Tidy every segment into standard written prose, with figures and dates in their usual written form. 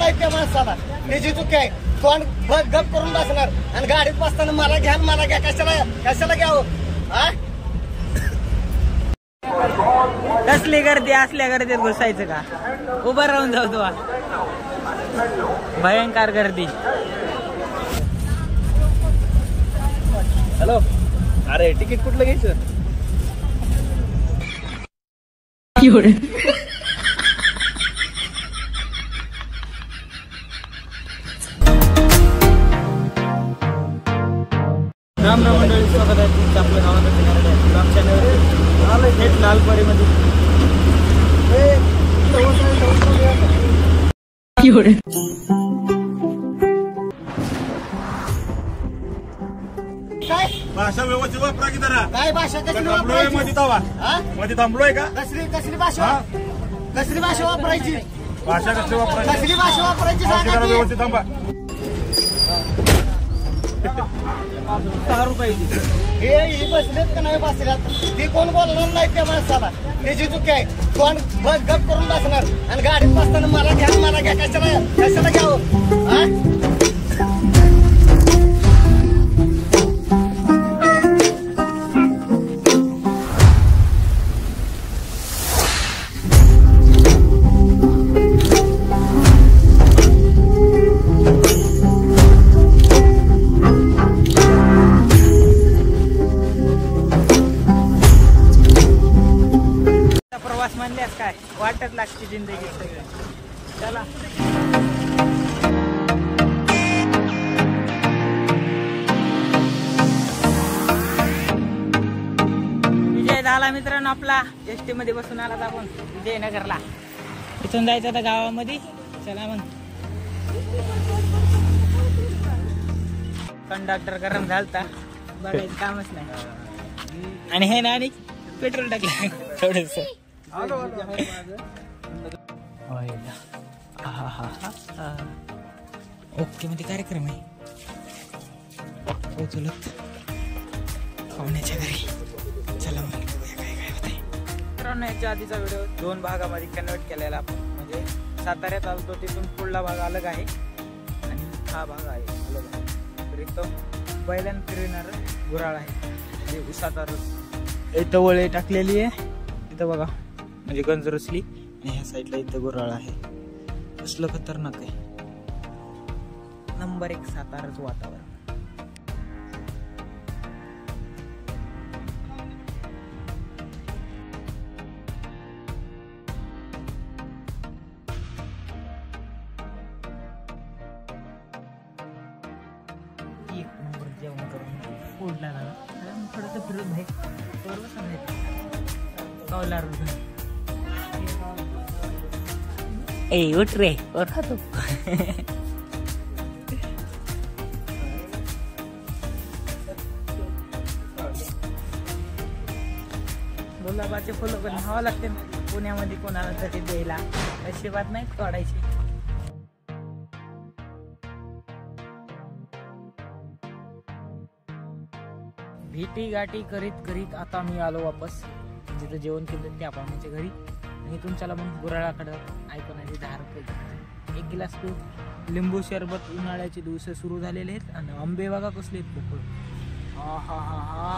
नाही त्या माणसाला, त्याची चुकी आहे. तोंड गप करून बसणार आणि गाडीत बसताना मला घ्या कशाला घ्यावं हा. कसली गर्दी असल्या गर्दीत घुसायचं का, उभं राहून जाऊ तो. भयंकर गर्दी. हॅलो, अरे तिकीट कुठलं घ्यायचं. राम राम मंडळी, स्वागत आहे तुमचं आपल्या गावात चॅनलवर. थेट लालपरीमध्ये काय भाषा व्यवस्थित वापरा की जरा. काय भाषा कशी थांबलोय मध्ये वापरायची तवा हा? मध्ये थांबलोय का. कसली भाषा वापरायची, भाषा कसली वापरायची. कसली भाषा वापरायची मावशी सांगा जरा की. व्यवस्थित थांबा. 6 रुपये. हे बसलेत का नाही बसल्यात ती कोण बोलणार नाही त्या माणसाला, त्याची चुकी आहे. तोंड गप करून बसणार आणि गाडीत बसताना मला घ्या कशाला घ्यावं हा. प्रवास म्हणल्यास काय वाटत लागते जिंदगी सगळं. चला विजय झाला मित्रांनो आपला. एसटी मध्ये बसून आला आपण विजयनगरला. इथून जायचं आता गावामध्ये. चला मग. कंडक्टर गरम झालता, बघायचं कामच नाही. आणि हे ना आणि पेट्रोल टाकलं थोडस. ओके मध्ये कार्यक्रम आहे चलत पाहुण्याच्या घरी. चला मग काय होतंय. मित्रांनो, याच्या आधीचा व्हिडिओ 2 भागामध्ये कन्वर्ट केलेला आपण. म्हणजे साताऱ्यात आलो तिथून पुढला भाग अलग आहे आणि हा भाग आहे अलग आहे. तर इथं बैलांना फिरविणार गुराळ आहे, म्हणजे उसात इथं वळे टाकलेली आहे. इथं बघा म्हणजे गंज रचली आणि ह्या साईडला इथं गुराळ आहे. कसलं खतरनाक आहे. नंबर 1 साताराचं वातावरण. एक नंबर जेवण करून फोडला ना थोडंसं फिरून आहे कौलार. ए उठ रे और खातो. गुलाबाचे फुलं पण हवं लागते ना पुण्यामध्ये कोणाला तरी द्यायला. अशी बात नाही तोडायची. भेटी गाठी करीत आता मी आलो वापस जिथं जेवण केलं त्या पाहुण्याच्या घरी. आणि इथून चला मग गुराळाकडं. ऐकून 10 रुपये 1 गिलास दूध, लिंबू सरबत. उन्हाळ्याचे दिवस सुरू झालेले आहेत आणि आंबे बघा कसले आहेत पोकळ. हा हा हा हा.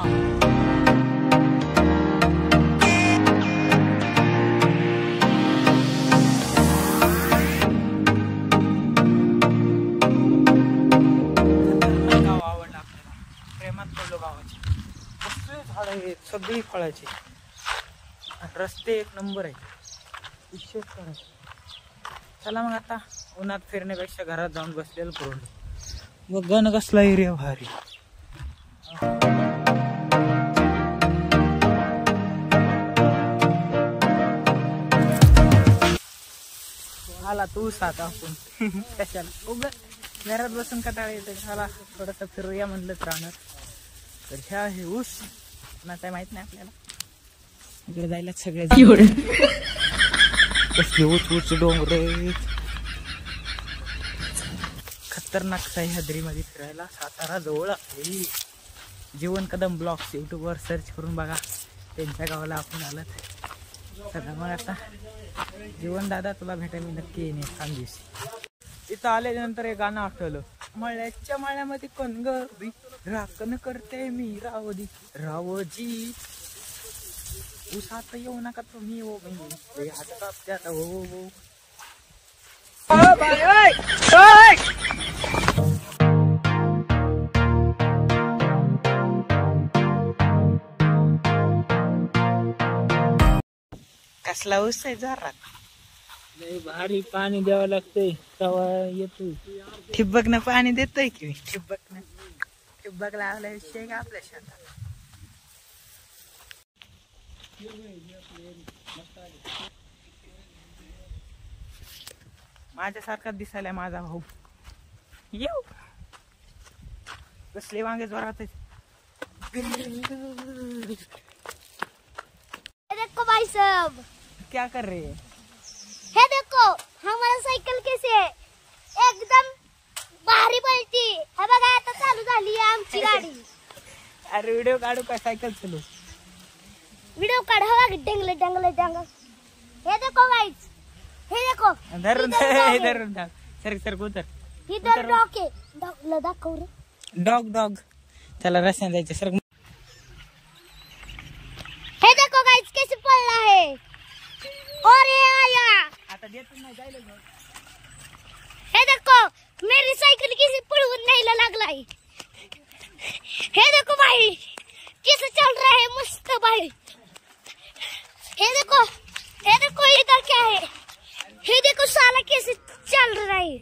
गाव आवडलं आपल्याला. प्रेमात पडलो गावाची. कसले झाड आहेत, सगळी फळाची. रस्ते एक नंबर आहे. विशेष करायचं. चला मग आता उन्हात फिरण्यापेक्षा घरात जाऊन बसलेलं परवडलं. व गण कसला एरिया भारी. आला तू साथ आपण कशाला उग घरात बसून कंटाळा येते. मला थोडंसं फिरूया म्हणलं राहणार. तर ह्या हे ऊस ना काय माहित नाही आपल्याला. इकडे जायला सगळे कसले उच डोंगर. खतरनाक सह्याद्रीमध्ये फिरायला सातारा जवळ आहे. जीवन कदम ब्लॉग्स यूट्यूबवर सर्च करून बघा. त्यांच्या गावाला आपण आलात. चला मग आता जीवन दादा तुला भेटायला मी नक्की येईन 3 दिवशी. इथं आल्यानंतर एक गाणं आठवलं, मळ्याच्या मळ्यामध्ये कोण गबी राखण करते मी रावजी रावजी, उसात येऊ नका तुम्ही ओ बाई, हात कापत्यात हो हो. कसला ऊस आहे जरा भारी, पाणी द्यावं लागतंय तवा येतो. ठिबक न पाणी देतोय की ठिबक लावला विषय का आपल्या शेतात. माझ्यासारखा दिसायला माझा भाऊ. येऊ कसले वांगे जोरात. देखो भाई साहब, क्या कर रहे हैं? हे देखो हमारा सायकल कैसे है, एकदम भारी पलटी है बघा. आता चालू झाली आहे आमची गाडी. अरे व्हिडिओ काढू का सायकल चालू? व्हिडिओ काढा डंगले डंगले डंगल. हे देखो गाइस, हे देखो धरून धरून सर सर उतर. इधर डॉग आहे, डॉगला दाखव रे. डॉग त्याला रस्त्याने जायचं सर. हे देखो गाइस कैसे पडला है, और ये आया. आता देतो नाही जायला. हे देखो मेरी साइकिल किसी पळवून न्यायला लागलाय. हे देखो भाई कैसे चल रहा है मस्त भाई. हे देखो इधर क्या है, हे देखो साला कैसे चल रहा है.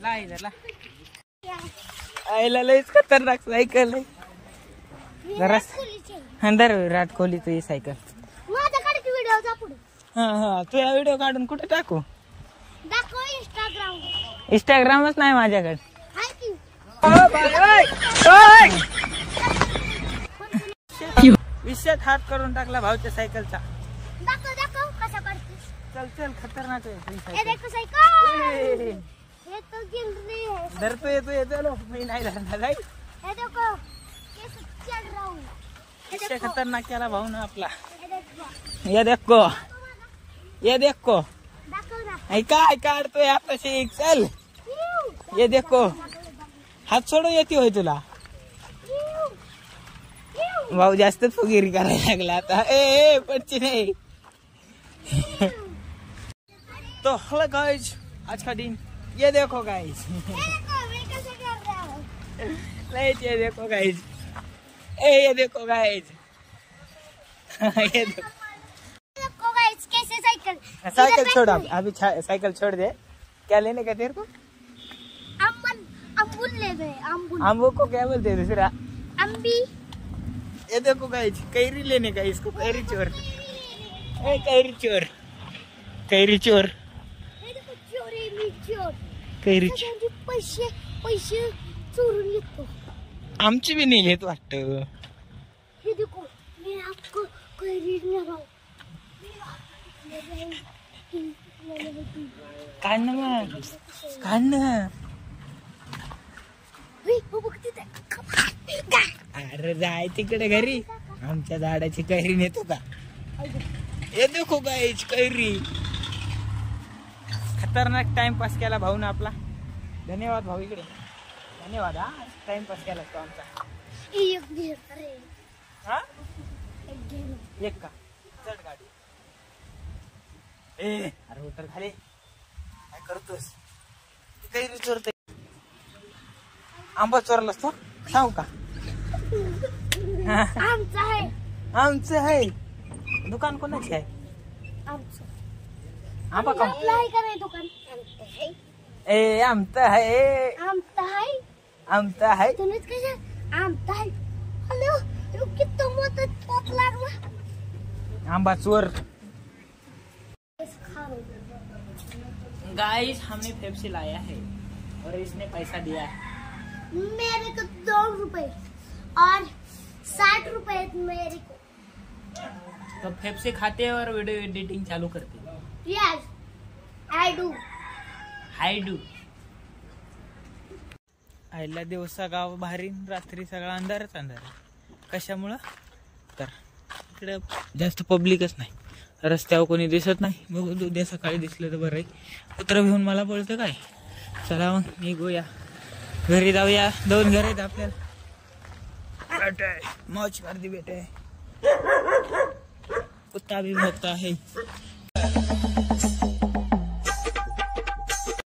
ला इधर ला. आईला लयच खतरनाक सायकल आहे. जरा अंदर विराट कोहली तुझी सायकल. माझ्याकडे की व्हिडिओ पुढे हा तू या व्हिडिओ काढून कुठे टाकू? दाखव इंस्टाग्राम. इंस्टाग्रामच नाही माझ्याकडे. हाय की विषयात हात करून टाकला भाऊच्या सायकलचा. दाखव कसा करतेस. चल खतरनाक आहे तुझी हे सायकल. देखो सायकल, ये तो गिर रही है. धरतो येतो चलो मी नाही धरणार. हे देखो कैसे चल रहा हूँ. विषय खतरनाक केला भाऊ ना आपला. हे देखो ये देखो दाखव ना. काय काढतोय आपला शेक. चल ये देखो. हात सोडून येते होय तुला. भाऊ जास्त फुगिरी करायला लागला आता. ए पडची नाही. तो हेलो गाइस, आज का दिन ये देखो गाइस. हे देखो मैं कैसे कर रहा हूँ. ये देखो गाइस. ये देखो गाइस. ये देखो. देखो गाइस कैसे साइकिल. साइकिल छोड़ अभी साइकिल छोड़ दे. क्या लेने का तेरे को? अम्बुल ले गए. अम्बू को क्या बोलते हैं दूसरा? अम्बी. ये देखो गाइस कैरी लेने का. इसको कैरी चोर. कैरी चोर. कैरी चोर. हे देखो चोरी मी चोर. कैरी चोर. सगळ्यांचे पैसे चोरून घेतो. आमची बी नाही घेत वाटतं. हे देखो मैं आपको कैरी ले रहा हूँ. काढ ना मग. काढ ना. अरे जाय तिकडे घरी. आमच्या झाडाची कैरी नेतो का? ये देखो गाइस कैरी. खतरनाक टाइमपास केला भाऊ ना आपला. धन्यवाद भाऊ. इकडे धन्यवाद. हा टाइमपास केला तो आमचा. हा एक का चढ गाडी. ए अरे उतर खाली. काय करतोस? कैरी चोरते. आंबा चोरलास तो सांगू का? आमचं आहे. दुकान कोणाची आहे? आंबा का? ए आमचं आहे. आमचं आहे. तुम्हीच कशा आमचा आहे. हॅलो किती मोठा तोप लागला. आंबा चोर. गाइस हमने पेप्सी लाया है और इसने पैसा दिया है. मेरे को 2 रुपए और 60 रुपए मेरे को. तो पेप्सी खाते हैं और वीडियो एडिटिंग चालू करते हैं. Yes I do. आईला दिवसा गाव भारी, रात्री सगळा अंधारच अंधार. कशामुळं? तर इकडे जास्त पब्लिकच नाही. रस्त्यावर कोणी दिसत नाही. बघू उद्या सकाळी दिसलं तर बरं आहे. कुत्रं घेऊन मला बोलतं काय चला मग निघूया घरी जाऊया. 2 घर आहेत आपल्याला. बेटे मौज कर दी बेटे. कुत्ता भी भौंकता है.